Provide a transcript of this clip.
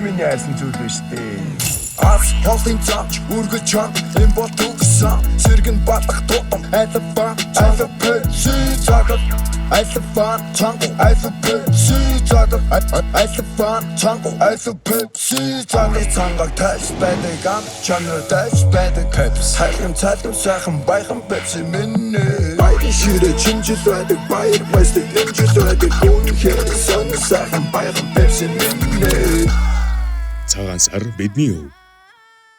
чи миний айлсан зүйл биш дээ. Арс холын цаач үргэж чам энэ ботгсан сэргэн батах тутам айлфа айлфэси цагат айлфа чанго айлфэси цагат айлфа чанго айлфэси цагат цангаг таш байдаг ам чанар таш байдаг пепс хайрын цалин сайхан байхан пепси минь байрын ширэ чинжил байдаг баяр баястай нэмжил байдаг гүн хэр сон сайхан байхан пепси минь Цагаан сар бидний өв.